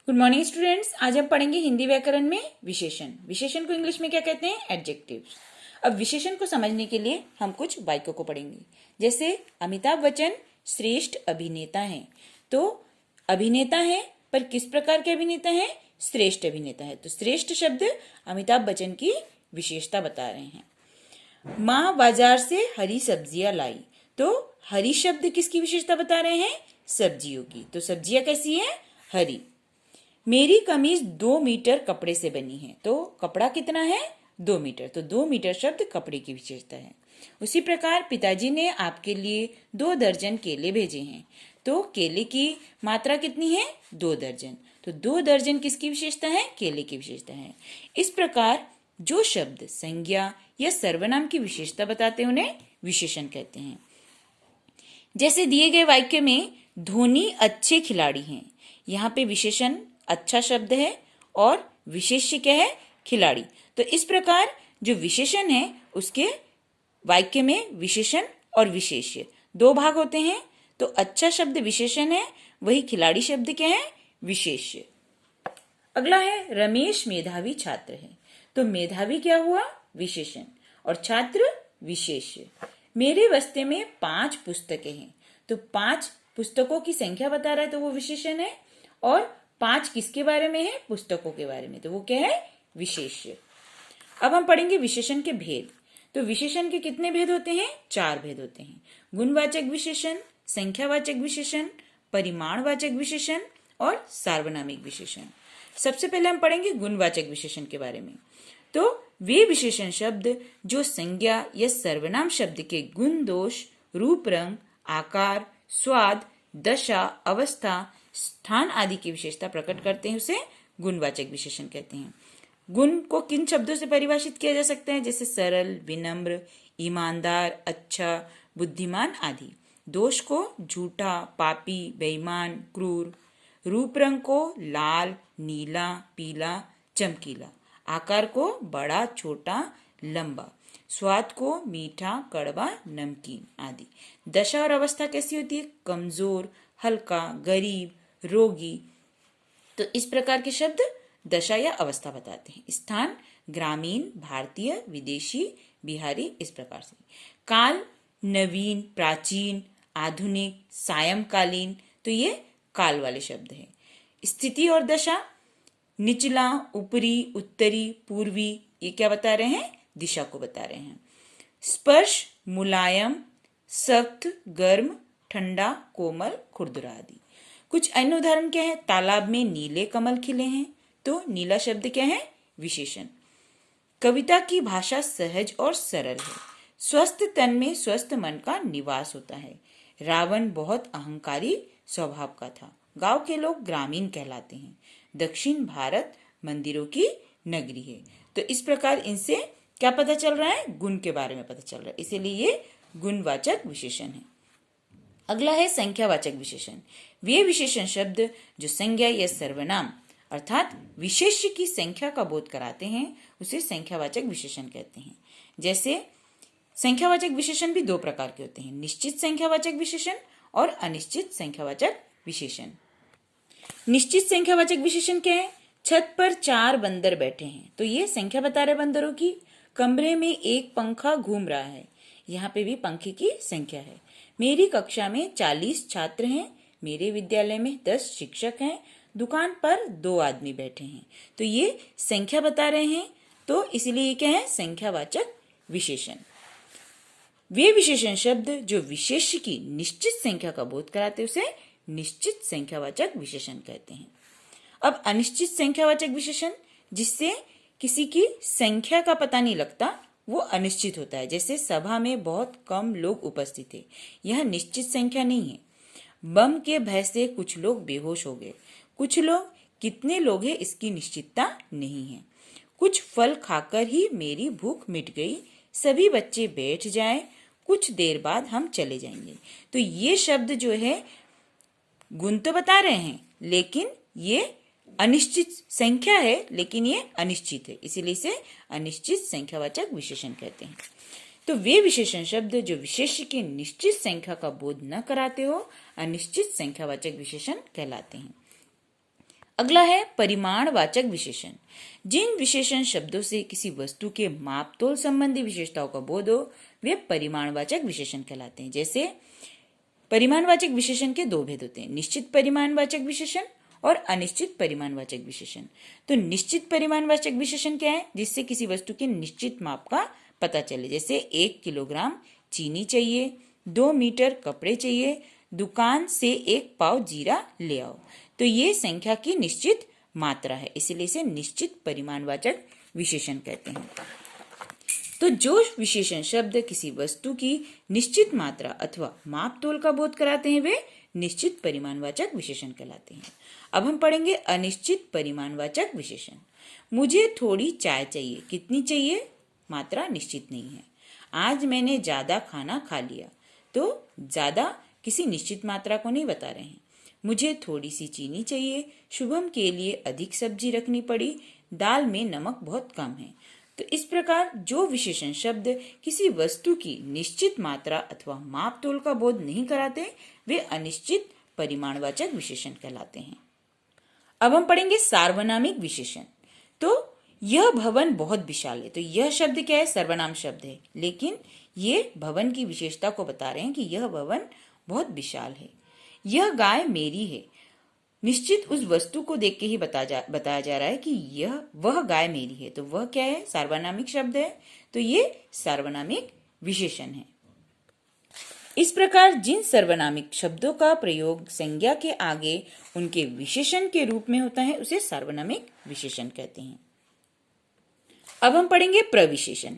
Good morning students. आज हम पढ़ेंगे हिंदी व्याकरण में विशेषण। विशेषण को इंग्लिश में क्या कहते हैं? एडजेक्टिव्स। अब विशेषण को समझने के लिए हम कुछ वाक्यों को पढ़ेंगे। जैसे अमिताभ बच्चन श्रेष्ठ अभिनेता हैं, तो अभिनेता है पर किस प्रकार के अभिनेता है? श्रेष्ठ अभिनेता है। तो श्रेष्ठ शब्द अमिताभ बच्चन की विशेषता बता रहे हैं। माँ बाजार से हरी सब्जियां लाई, तो हरी शब्द किसकी विशेषता बता रहे हैं? सब्जियों की। तो सब्जियां कैसी है? हरी। मेरी कमीज 2 मीटर कपड़े से बनी है, तो कपड़ा कितना है? 2 मीटर। तो 2 मीटर शब्द कपड़े की विशेषता है। उसी प्रकार पिताजी ने आपके लिए 2 दर्जन केले भेजे हैं, तो केले की मात्रा कितनी है? 2 दर्जन। तो 2 दर्जन किसकी विशेषता है? केले की विशेषता है। इस प्रकार जो शब्द संज्ञा या सर्वनाम की विशेषता बताते हैं उन्हें विशेषण कहते हैं। जैसे दिए गए वाक्य में धोनी अच्छे खिलाड़ी हैं, यहाँ पे विशेषण अच्छा शब्द है और विशेष्य क्या है? खिलाड़ी। तो इस प्रकार जो विशेषण है उसके वाक्य में विशेषण और विशेष्य 2 भाग होते हैं। तो अच्छा शब्द विशेषण है, वही खिलाड़ी शब्द क्या है? विशेष्य। अगला है रमेश मेधावी छात्र है, तो मेधावी क्या हुआ? विशेषण और छात्र विशेष्य। मेरे बस्ते में 5 पुस्तकें हैं, तो 5 पुस्तकों की संख्या बता रहा है तो वो विशेषण है, और 5 किसके बारे में है? पुस्तकों के बारे में, तो वो क्या है? विशेष्य। अब हम पढ़ेंगे विशेषण के भेद। तो विशेषण के कितने भेद होते हैं? 4 भेद होते हैं। गुणवाचक विशेषण, संख्यावाचक विशेषण, परिमाणवाचक विशेषण और सार्वनामिक विशेषण। सबसे पहले हम पढ़ेंगे गुणवाचक विशेषण के बारे में। तो वे विशेषण शब्द जो संज्ञा या सर्वनाम शब्द के गुण दोष, रूप रंग, आकार, स्वाद, दशा, अवस्था, स्थान आदि की विशेषता प्रकट करते हैं उसे गुणवाचक विशेषण कहते हैं। गुण को किन शब्दों से परिभाषित किया जा सकता है? जैसे सरल, विनम्र, ईमानदार, अच्छा, बुद्धिमान आदि। दोष को झूठा, पापी, बेईमान, क्रूर। रूप रंग को लाल, नीला, पीला, चमकीला। आकार को बड़ा, छोटा, लंबा। स्वाद को मीठा, कड़वा, नमकीन आदि। दशा और अवस्था कैसी होती है? कमजोर, हल्का, गरीब, रोगी। तो इस प्रकार के शब्द दशा या अवस्था बताते हैं। स्थान ग्रामीण, भारतीय, विदेशी, बिहारी, इस प्रकार से। काल नवीन, प्राचीन, आधुनिक, सायंकालीन, तो ये काल वाले शब्द हैं। स्थिति और दशा निचला, ऊपरी, उत्तरी, पूर्वी, ये क्या बता रहे हैं? दिशा को बता रहे हैं। स्पर्श मुलायम, सख्त, गर्म, ठंडा, कोमल, खुरदुरा आदि। कुछ अन्य उदाहरण क्या है? तालाब में नीले कमल खिले हैं, तो नीला शब्द क्या है? विशेषण। कविता की भाषा सहज और सरल है। स्वस्थ तन में स्वस्थ मन का निवास होता है। रावण बहुत अहंकारी स्वभाव का था। गांव के लोग ग्रामीण कहलाते हैं। दक्षिण भारत मंदिरों की नगरी है। तो इस प्रकार इनसे क्या पता चल रहा है? गुण के बारे में पता चल रहा है, इसीलिए ये गुणवाचक विशेषण है। अगला है संख्यावाचक विशेषण। वे विशेषण शब्द जो संज्ञा या सर्वनाम अर्थात विशेष्य की संख्या का बोध कराते हैं उसे संख्यावाचक विशेषण कहते हैं। जैसे संख्यावाचक विशेषण भी 2 प्रकार के होते हैं, निश्चित संख्यावाचक विशेषण और अनिश्चित संख्यावाचक विशेषण। निश्चित संख्यावाचक विशेषण क्या है? छत पर 4 बंदर बैठे हैं, तो ये संख्या बता रहे बंदरों की। कमरे में एक पंखा घूम रहा है, यहाँ पे भी पंखे की संख्या है। मेरी कक्षा में 40 छात्र हैं। मेरे विद्यालय में 10 शिक्षक हैं। दुकान पर 2 आदमी बैठे हैं, तो ये संख्या बता रहे हैं, तो इसलिए ये क्या है? संख्यावाचक विशेषण। वे विशेषण शब्द जो विशेष्य की निश्चित संख्या का बोध कराते उसे निश्चित संख्यावाचक विशेषण कहते हैं। अब अनिश्चित संख्यावाचक विशेषण जिससे किसी की संख्या का पता नहीं लगता, वो अनिश्चित होता है। जैसे सभा में बहुत कम लोग उपस्थित थे, यह निश्चित संख्या नहीं है। बम के भय से कुछ लोग बेहोश हो गए। कुछ लोग, कितने लोग हैं इसकी निश्चितता नहीं है। कुछ फल खाकर ही मेरी भूख मिट गई। सभी बच्चे बैठ जाएं, कुछ देर बाद हम चले जाएंगे। तो ये शब्द जो है गुण तो बता रहे हैं, लेकिन ये अनिश्चित संख्या है, लेकिन ये अनिश्चित है, इसीलिए इसे अनिश्चित संख्यावाचक विशेषण कहते हैं। तो वे विशेषण शब्द जो विशेष्य की निश्चित संख्या का बोध न कराते हो अनिश्चित संख्यावाचक विशेषण कहलाते हैं। अगला है परिमाणवाचक विशेषण। जिन विशेषण शब्दों से किसी वस्तु के माप तोल संबंधी विशेषताओं का बोध हो वे परिमाणवाचक विशेषण कहलाते हैं। जैसे परिमाणवाचक विशेषण के दो भेद होते हैं, निश्चित परिमाणवाचक विशेषण और अनिश्चित परिमाणवाचक विशेषण। तो निश्चित परिमाणवाचक विशेषण क्या है? जिससे किसी वस्तु के निश्चित माप का पता चले। जैसे 1 किलोग्राम चीनी चाहिए, 2 मीटर कपड़े चाहिए, दुकान से 1 पाव जीरा ले आओ। तो ये संख्या की निश्चित मात्रा है, इसलिए इसे निश्चित परिमाणवाचक विशेषण कहते हैं। तो जो विशेषण शब्द किसी वस्तु की निश्चित मात्रा अथवा माप तोल का बोध कराते हैं वे निश्चित परिमाणवाचक विशेषण कहलाते हैं। अब हम पढ़ेंगे अनिश्चित परिमाणवाचक विशेषण। मुझे थोड़ी चाय चाहिए, कितनी चाहिए? मात्रा निश्चित नहीं है। आज मैंने ज्यादा खाना खा लिया, तो ज्यादा किसी निश्चित मात्रा को नहीं बता रहे हैं। मुझे थोड़ी सी चीनी चाहिए, शुभम के लिए अधिक सब्जी रखनी पड़ी, दाल में नमक बहुत कम है। तो इस प्रकार जो विशेषण शब्द किसी वस्तु की निश्चित मात्रा अथवा माप तोल का बोध नहीं कराते वे अनिश्चित परिमाणवाचक विशेषण कहलाते हैं। अब हम पढ़ेंगे सार्वनामिक विशेषण। तो यह भवन बहुत विशाल है। तो यह शब्द क्या है? सर्वनाम शब्द है, लेकिन ये भवन की विशेषता को बता रहे हैं कि यह भवन बहुत विशाल है। यह गाय मेरी है, निश्चित उस वस्तु को देख के ही बताया जा रहा है कि वह गाय मेरी है। तो वह क्या है? सार्वनामिक शब्द है, तो ये सार्वनामिक विशेषण है। इस प्रकार जिन सार्वनामिक शब्दों का प्रयोग संज्ञा के आगे उनके विशेषण के रूप में होता है उसे सार्वनामिक विशेषण कहते हैं। अब हम पढ़ेंगे प्रविशेषण।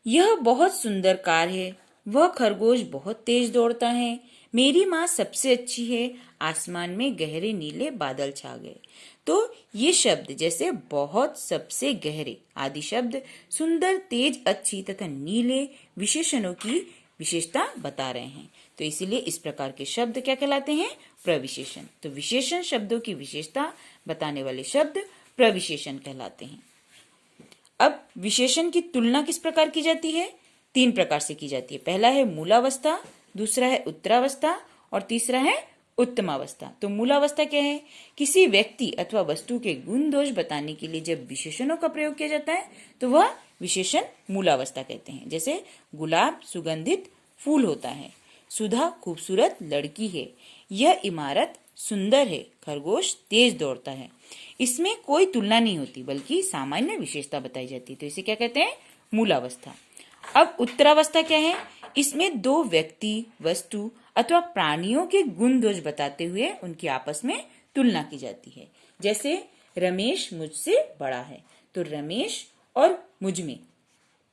यह बहुत सुंदर कार है, वह खरगोश बहुत तेज दौड़ता है, मेरी माँ सबसे अच्छी है, आसमान में गहरे नीले बादल छा गए। तो ये शब्द जैसे बहुत, सबसे, गहरे आदि शब्द सुंदर, तेज, अच्छी तथा नीले विशेषणों की विशेषता बता रहे हैं। तो इसीलिए इस प्रकार के शब्द क्या कहलाते हैं? प्रविशेषण। तो विशेषण शब्दों की विशेषता बताने वाले शब्द प्रविशेषण कहलाते हैं। अब विशेषण की तुलना किस प्रकार की जाती है? 3 प्रकार से की जाती है। पहला है मूलावस्था, दूसरा है उत्तरावस्था और तीसरा है उत्तमावस्था। तो मूलावस्था क्या है? किसी व्यक्ति अथवा वस्तु के गुण दोष बताने के लिए जब विशेषणों का प्रयोग किया जाता है तो वह विशेषण मूलावस्था कहते हैं। जैसे गुलाब सुगंधित फूल होता है, सुधा खूबसूरत लड़की है, यह इमारत सुंदर है, खरगोश तेज दौड़ता है। इसमें कोई तुलना नहीं होती बल्कि सामान्य विशेषता बताई जाती है। तो इसे क्या कहते हैं? मूलावस्था। अब उत्तरावस्था क्या है? इसमें 2 व्यक्ति, वस्तु अथवा प्राणियों के गुण दोष बताते हुए उनकी आपस में तुलना की जाती है। जैसे रमेश मुझसे बड़ा है, तो रमेश और मुझ में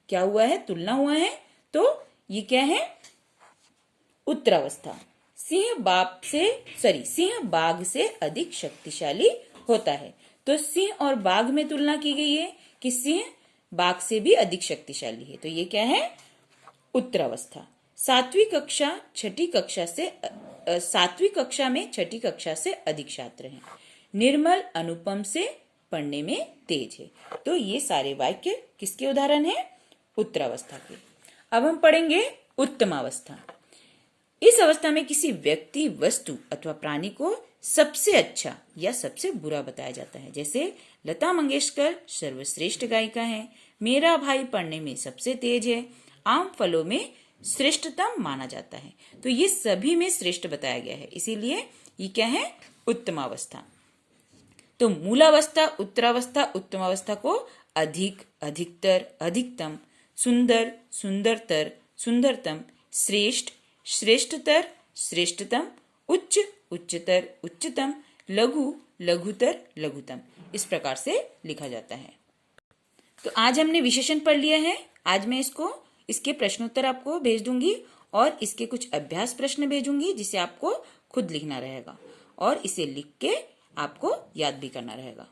क्या हुआ है? तुलना हुआ है। तो ये क्या है? उत्तरावस्था। सिंह बाघ से अधिक शक्तिशाली होता है। तो सिंह और बाघ में तुलना की गई है कि सिंह बाघ से भी अधिक शक्तिशाली है। तो ये क्या है? उत्तरावस्था। 7वीं कक्षा में 6ठी कक्षा से अधिक छात्र हैं। निर्मल अनुपम से पढ़ने में तेज है। तो ये सारे वाक्य किसके उदाहरण हैं? उत्तरावस्था के। अब हम पढ़ेंगे उत्तमावस्था। इस अवस्था में किसी व्यक्ति, वस्तु अथवा प्राणी को सबसे अच्छा या सबसे बुरा बताया जाता है। जैसे लता मंगेशकर सर्वश्रेष्ठ गायिका है, मेरा भाई पढ़ने में सबसे तेज है, आम फलों में श्रेष्ठतम माना जाता है। तो ये सभी में श्रेष्ठ बताया गया है, इसीलिए ये क्या है? उत्तमावस्था। तो मूलावस्था, उत्तरावस्था, उत्तमावस्था को अधिक, अधिकतर, अधिकतम, सुंदर, सुंदरतर, सुंदरतम, श्रेष्ठ, श्रेष्ठतर, श्रेष्ठतम, उच्च, उच्चतर, उच्चतम, लघु, लघुतर, लघुतम इस प्रकार से लिखा जाता है। तो आज हमने विशेषण पढ़ लिया है। आज मैं इसके प्रश्नोत्तर आपको भेज दूंगी और इसके कुछ अभ्यास प्रश्न भेजूंगी जिसे आपको खुद लिखना रहेगा और इसे लिख के आपको याद भी करना रहेगा।